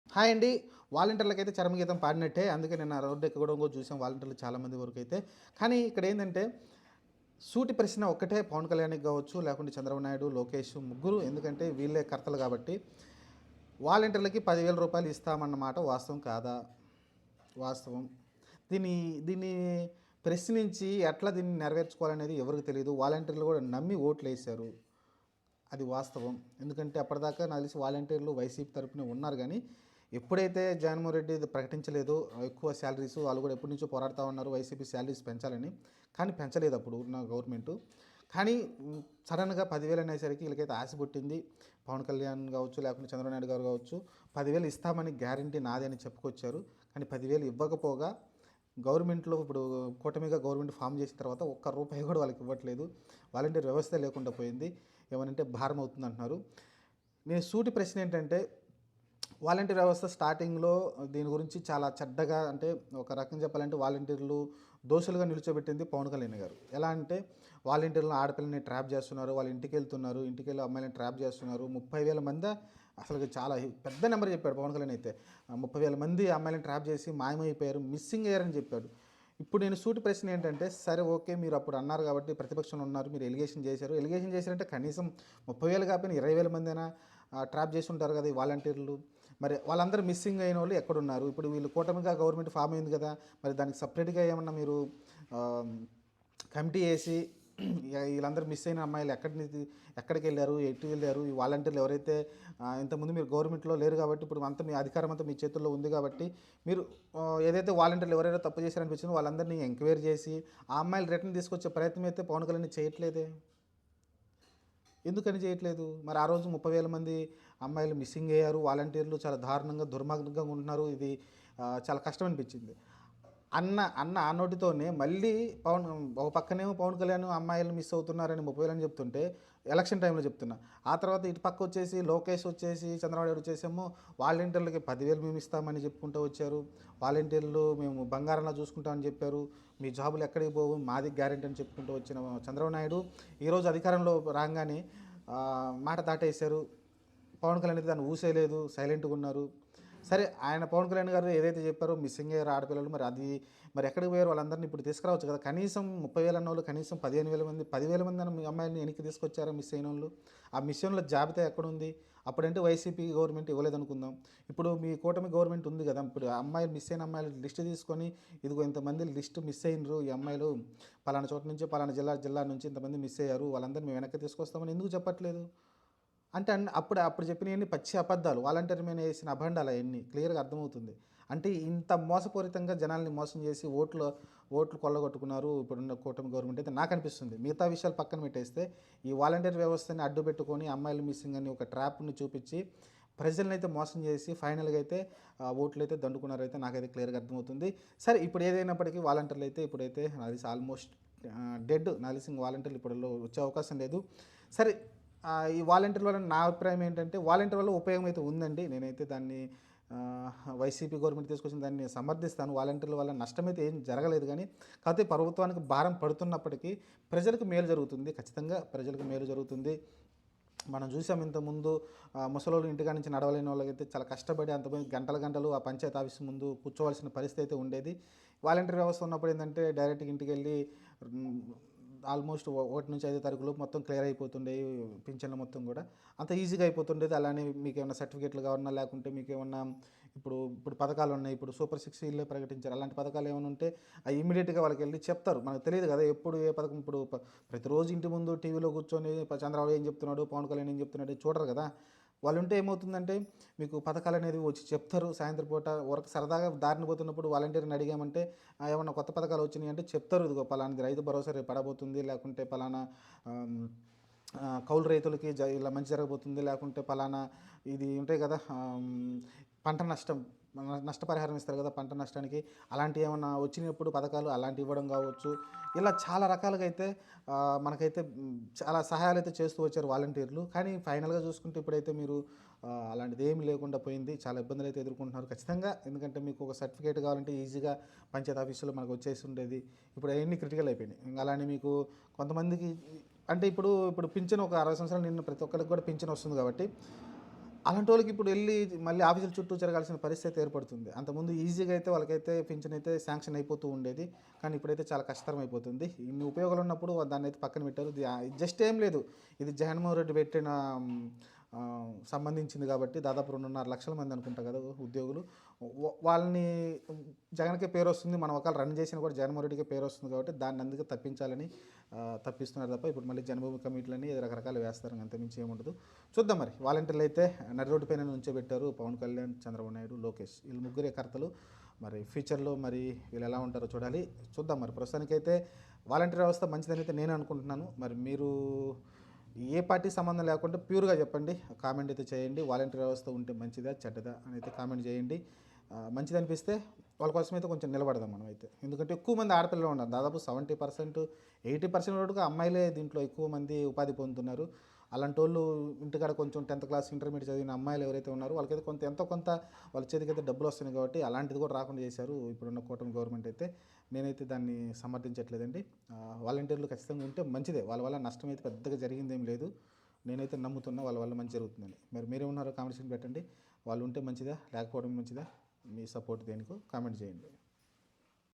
Hi అండి. వాలంటీర్లకైతే చరమగీతం పాడినట్టే. అందుకే నిన్న రోడ్డు ఎక్కడం కూడా చూసాం వాలంటీర్లు చాలామంది వరకైతే. కానీ ఇక్కడేందంటే సూటి ప్రశ్న ఒక్కటే పవన్ కళ్యాణ్‌కి గావచ్చు, లేకుంటే చంద్రబాబు నాయుడు, లోకేష్ ముగ్గురు ఎందుకంటే వీళ్ళే కర్తలు కాబట్టి వాలంటీర్లకి రూ. 10,000 ఇస్తామన్నమాట వాస్తవం కాదా? వాస్తవం. దీన్ని దీన్ని ప్రశ్నించి ఎట్లా దీన్ని నెరవేర్చుకోవాలనేది ఎవరికీ తెలీదు. వాలంటీర్లు కూడా నమ్మి ఓట్లేశారు. అది వాస్తవం. ఎందుకంటే అప్పటిదాకా నాకు తెలిసి వాలంటీర్లు వైసీపీ తరపునే ఉన్నారు గానీ, ఎప్పుడైతే జగన్మోహన్ రెడ్డి ఇది ప్రకటించలేదో ఎక్కువ శాలరీస్ వాళ్ళు కూడా ఎప్పటి నుంచో పోరాడుతా ఉన్నారు వైసీపీ శాలరీస్ పెంచాలని. కానీ పెంచలేదు అప్పుడు ఉన్న గవర్నమెంటు. కానీ సడన్‌గా 10,000 అనేసరికి వీళ్ళకైతే ఆశ పుట్టింది. పవన్ కళ్యాణ్ కావచ్చు, లేకుంటే చంద్రబాబు నాయుడు గారు కావచ్చు, 10,000 ఇస్తామని గ్యారంటీ నాదే అని చెప్పుకొచ్చారు. కానీ 10,000 ఇవ్వకపోగా గవర్నమెంట్‌లో ఇప్పుడు కూటమిగా గవర్నమెంట్ ఫామ్ చేసిన తర్వాత ఒక్క రూపాయి కూడా వాళ్ళకి ఇవ్వట్లేదు. వాలంటీర్ వ్యవస్థే లేకుండా పోయింది. ఏమనంటే భారం అవుతుందంటున్నారు. నేను సూటి ప్రశ్న ఏంటంటే వాలంటీర్ వ్యవస్థ స్టార్టింగ్‌లో దీని గురించి చాలా చెడ్డగా అంటే ఒక రకంగా చెప్పాలంటే వాలంటీర్లు దోషులుగా నిలుచోబెట్టింది పవన్ కళ్యాణ్ గారు. ఎలా అంటే వాలంటీర్లను ఆడపిల్లని ట్రాప్ చేస్తున్నారు. వాళ్ళ ఇంటికెళ్తున్నారు. ఇంటికెళ్ళి అమ్మాయిలని ట్రాప్ చేస్తున్నారు. 30,000 మందా అసలు చాలా పెద్ద నెంబర్ చెప్పాడు పవన్ కళ్యాణ్ అయితే. 30,000 మంది అమ్మాయిలని ట్రాప్ చేసి మాయమైపోయారు. మిస్సింగ్ అయ్యారని చెప్పాడు. ఇప్పుడు నేను సూటి ప్రశ్న ఏంటంటే సరే ఓకే. మీరు అప్పుడు అన్నారు కాబట్టి ప్రతిపక్షంలో ఉన్నారు. మీరు ఎలిగేషన్ చేశారు. ఎలిగేషన్ చేశారంటే కనీసం 30,000 కాకపోయినా 20,000 మందైనా ట్రాప్ చేసి ఉంటారు కదా ఈ వాలంటీర్లు. మరి వాళ్ళందరూ మిస్సింగ్ అయిన వాళ్ళు ఎక్కడున్నారు? ఇప్పుడు వీళ్ళు కూటమిగా గవర్నమెంట్ ఫామ్ అయింది కదా! మరి దానికి సపరేట్‌గా ఏమన్నా మీరు ఆహ్, కమిటీ ఏసి వీళ్ళందరూ మిస్ అయిన అమ్మాయిలు ఎక్కడికెళ్లారు? ఎటు వెళ్లారు? ఈ వాలంటీర్లు ఎవరైతే ఇంతకుముందు మీరు గవర్నమెంట్‌లో లేరు కాబట్టి ఇప్పుడు అంతా మీ అధికారం అంతా మీ చేతుల్లో ఉంది కాబట్టి మీరు ఏదైతే వాలంటీర్లు ఎవరైతే తప్పు చేశారనిపించిందో వాళ్ళందరినీ ఎంక్వైరీ చేసి ఆ అమ్మాయిలు రిటర్న్ తీసుకొచ్చే ప్రయత్నం అయితే పవన్ కళ్యాణ్ చేయట్లేదే. ఎందుకని చేయట్లేదు? మరి ఆ రోజు 30,000 మంది అమ్మాయిలు మిస్సింగ్ అయ్యారు. వాలంటీర్లు చాలా దారుణంగా, దుర్మార్గంగా ఉంటున్నారు. ఇది చాలా కష్టం అనిపించింది. అన్న ఆ నోటితోనే మళ్ళీ ఒక పక్కనేమో పవన్ కళ్యాణ్ అమ్మాయిలు మిస్ అవుతున్నారని 30,000 అని చెప్తుంటే, ఎలక్షన్ టైంలో చెప్తున్నా. ఆ తర్వాత ఇటు పక్క వచ్చేసి లోకేష్ వచ్చేసి, చంద్రబాబు నాయుడు వచ్చేసేమో వాలంటీర్లకి 10,000 మేము ఇస్తామని చెప్పుకుంటూ వచ్చారు. వాలంటీర్లు మేము బంగారంలా చూసుకుంటామని చెప్పారు. మీ జాబులు ఎక్కడికి పోవు మాది గ్యారెంటీ అని చెప్పుకుంటూ వచ్చిన చంద్రబాబు నాయుడు ఈరోజు అధికారంలో రాగానే మాట దాటేశారు. పవన్ కళ్యాణ్ అయితే దాన్ని ఊసేయలేదు. సైలెంట్‌గా ఉన్నారు. సరే ఆయన పవన్ కళ్యాణ్ గారు ఏదైతే చెప్పారో మిస్సింగ్ అయ్యారు ఆడపిల్లలు మరి అది మరి ఎక్కడికి పోయారు వాళ్ళందరినీ ఇప్పుడు తీసుకురావచ్చు కదా. కనీసం 30,000 అన్నోళ్ళు కనీసం 15,000 మంది 10,000 మంది అన్న మీ అమ్మాయిలని వెనక్కి తీసుకొచ్చారా మిస్ అయినోళ్ళు? ఆ మిస్సిన్‌ల జాబితా ఎక్కడుంది? అప్పుడంటే వైసీపీ గవర్నమెంట్ ఇవ్వలేదనుకుందాం. ఇప్పుడు మీ కూటమి గవర్నమెంట్ ఉంది కదా. ఇప్పుడు అమ్మాయిలు మిస్ అయిన అమ్మాయిల లిస్ట్ తీసుకొని ఇదిగో ఇంతమంది లిస్ట్ మిస్ అయినరు. ఈ అమ్మాయిలు పలానా చోట నుంచి పలానా జిల్లా నుంచి ఇంతమంది మిస్ అయ్యారు. వాళ్ళందరినీ మేము వెనక్కి తీసుకొస్తామని ఎందుకు చెప్పట్లేదు? అంటే అప్పుడు చెప్పినయన్నీ పచ్చి అబద్ధాలు. వాలంటీర్ మీద ఏసిన అభండాలు అయన్నీ. క్లియర్‌గా అర్థమవుతుంది. అంటే ఇంత మోసపూరితంగా జనాల్ని మోసం చేసి ఓట్లు కొల్లగొట్టుకున్నారు ఇప్పుడున్న కూటమి గవర్నమెంట్ అయితే నాకనిపిస్తుంది. మిగతా విషయాలు పక్కన పెట్టేస్తే ఈ వాలంటీర్ వ్యవస్థని అడ్డుపెట్టుకొని అమ్మాయిలు మిస్సింగ్ అని ఒక ట్రాప్‌ని చూపిచ్చి ప్రజలనైతే మోసం చేసి ఫైనల్‌గా అయితే ఓట్లయితే దండుకున్నారైతే నాకైతే క్లియర్‌గా అర్థమవుతుంది. సరే ఇప్పుడు ఏదైనప్పటికీ వాలంటీర్లు అయితే ఇప్పుడైతే నాకు తెలిసి ఆల్మోస్ట్ డెడ్. నాకు తెలిసి వాలంటీర్లు ఇప్పట్లో వచ్చే అవకాశం లేదు. సరే ఈ వాలంటీర్ వల్ల నా అభిప్రాయం ఏంటంటే వాలంటీర్ వల్ల ఉపయోగం అయితే ఉందండి. నేనైతే దాన్ని వైసీపీ గవర్నమెంట్ తీసుకొచ్చిన దాన్ని సమర్థిస్తాను. వాలంటీర్ల వల్ల నష్టమైతే ఏం జరగలేదు కానీ, కాకపోతే ప్రభుత్వానికి భారం పడుతున్నప్పటికీ ప్రజలకు మేలు జరుగుతుంది. ఖచ్చితంగా ప్రజలకు మేలు జరుగుతుంది. మనం చూసాం ఇంతకుముందు ముసలోళ్ళు ఇంటికాడ నుంచి నడవలేని వాళ్ళకైతే చాలా కష్టపడి అంతమంది గంటలు ఆ పంచాయతీ ఆఫీస్ ముందు కూర్చోవాల్సిన పరిస్థితి అయితే ఉండేది. వాలంటీర్ వ్యవస్థ ఉన్నప్పుడు ఏంటంటే డైరెక్ట్‌గా ఇంటికెళ్ళి ఆల్మోస్ట్ 1-5 తారీఖులోపు మొత్తం క్లియర్ అయిపోతుండేవి పింఛన్లు మొత్తం కూడా. అంత ఈజీగా అయిపోతుండేది. అలానే మీకేమన్నా సర్టిఫికేట్లు కావాలన్నా లేకుంటే మీకేమన్నా ఇప్పుడు పథకాలున్నాయి. ఇప్పుడు సూపర్ 6 ఈళ్ళే ప్రకటించారు. అలాంటి పథకాలు ఏమైనా ఉంటే అవి ఇమ్మీడియేట్‌గా వాళ్ళకెళ్ళి చెప్తారు. మనకు తెలీదు కదా ఎప్పుడు ఏ పథకం ఇప్పుడు ప్రతిరోజు ఇంటి ముందు టీవీలో కూర్చొని చంద్రబాబు ఏం చెప్తున్నాడు, పవన్ కళ్యాణ్ ఏం చెప్తున్నాడు చూడరు కదా. వాళ్ళుంటే ఏమవుతుందంటే మీకు పథకాలనేవి వచ్చి చెప్తారు. సాయంత్రం పూట ఊరక సరదాగా దారిన పోతున్నప్పుడు వాలంటీర్‌ని అడిగామంటే ఏమన్నా కొత్త పథకాలు వచ్చినాయి అంటే చెప్తారు. ఇదిగో పలానాది రైతు భరోసా రేపు పడబోతుంది. లేకుంటే పలానా ఆహ్, కౌలు రైతులకి ఇలా మంచి జరగబోతుంది. లేకుంటే పలానా ఇది ఉంటాయి కదా. పంట నష్టం నష్టపరిహారం ఇస్తారు కదా పంట నష్టానికి. అలాంటివి ఏమన్నా వచ్చినప్పుడు పథకాలు అలాంటివి ఇవ్వడం కావచ్చు. ఇలా చాలా రకాలుగా అయితే మనకైతే చాలా సహాయాలు అయితే చేస్తూ వచ్చారు వాలంటీర్లు. కానీ ఫైనల్‌గా చూసుకుంటే ఇప్పుడైతే మీరు అలాంటిది ఏమీ లేకుండా పోయింది. చాలా ఇబ్బందులు అయితే ఎదుర్కొంటున్నారు ఖచ్చితంగా. ఎందుకంటే మీకు ఒక సర్టిఫికేట్ కావాలంటే ఈజీగా పంచాయతీ ఆఫీసులో మనకు వచ్చేసి ఉండేది. ఇప్పుడు అవన్నీ క్రిటికల్ అయిపోయినాయి. ఇంకా అలానే మీకు కొంతమందికి అంటే ఇప్పుడు పింఛన్ ఒక 60 సంవత్సరాలు నిండిన ప్రతి ఒక్కరికి కూడా పింఛన్ వస్తుంది కాబట్టి అలాంటి వాళ్ళకి ఇప్పుడు వెళ్ళి మళ్ళీ ఆఫీసుల చుట్టూ తిరగాల్సిన పరిస్థితి ఏర్పడుతుంది. అంతకుముందు ఈజీగా అయితే వాళ్ళకైతే పింఛన్ అయితే శాంక్షన్ అయిపోతూ ఉండేది. కానీ ఇప్పుడైతే చాలా కష్టతరం అయిపోతుంది. ఇన్ని ఉపయోగాలు ఉన్నప్పుడు దాన్ని అయితే పక్కన పెట్టారు. ఇది జస్ట్ ఏం లేదు. ఇది జగన్మోహన్ రెడ్డి పెట్టిన సంబంధించింది కాబట్టి దాదాపు 2.5 లక్షల మంది అనుకుంటా కదా ఉద్యోగులు. వాళ్ళని జగన్కే పేరు వస్తుంది. మనం ఒకవేళ రన్ చేసినా కూడా జగన్మోహన్ రెడ్డికే పేరు వస్తుంది కాబట్టి దాన్ని అందుకే తప్పించాలని తప్పిస్తున్నారు తప్ప ఇప్పుడు మళ్ళీ జన్మభూమి కమిటీలని రకరకాలు వేస్తారు. అంతమించి ఏముండదు. చూద్దాం మరి. వాలంటీర్లు అయితే నడి రోడ్డు పైన నుంచోబెట్టారు. పవన్ కళ్యాణ్, చంద్రబాబు నాయుడు, లోకేష్ వీళ్ళు ముగ్గురే కర్తలు. మరి ఫ్యూచర్లో మరి వీళ్ళు ఎలా ఉంటారో చూడాలి. చూద్దాం మరి. ప్రస్తుతానికైతే వాలంటీర్ వ్యవస్థ మంచిదని అయితే నేను అనుకుంటున్నాను. మరి మీరు ఏ పార్టీ సంబంధం లేకుండా ప్యూర్గా చెప్పండి. కామెంట్ అయితే చేయండి. వాలంటీర్ వ్యవస్థ ఉంటే మంచిదా చెడ్డదా అని అయితే కామెంట్ చేయండి. మంచిది అనిపిస్తే వాళ్ళ కోసం అయితే కొంచెం నిలబడదాం మనం అయితే. ఎందుకంటే ఎక్కువ మంది ఆడపిల్లలు ఉన్నారు. దాదాపు 70%, 80% వరకు అమ్మాయిలే దీంట్లో ఎక్కువ మంది ఉపాధి పొందుతున్నారు. అలాంటి వాళ్ళు ఇంటికాడ కొంచెం 10th క్లాస్ ఇంటర్మీడియట్ చదివిన అమ్మాయిలు ఎవరైతే ఉన్నారో వాళ్ళకైతే ఎంతో కొంత వాళ్ళ చేతికైతే డబ్బులు వస్తున్నాయి కాబట్టి అలాంటిది కూడా రాకుండా చేశారు ఇప్పుడున్న కూటమి గవర్నమెంట్ అయితే. నేనైతే దాన్ని సమర్థించట్లేదండి. వాలంటీర్లు ఖచ్చితంగా ఉంటే మంచిదే. వాళ్ళ వల్ల నష్టం అయితే పెద్దగా జరిగిందేం లేదు. నేనైతే నమ్ముతున్నా వాళ్ళ వల్ల మంచి జరుగుతుందని. మరి మీరేమన్నారో కామెంట్స్ పెట్టండి. వాళ్ళు ఉంటే మంచిదా లేకపోవడం మంచిదా? మీ సపోర్ట్ దేనికో కామెంట్ చేయండి.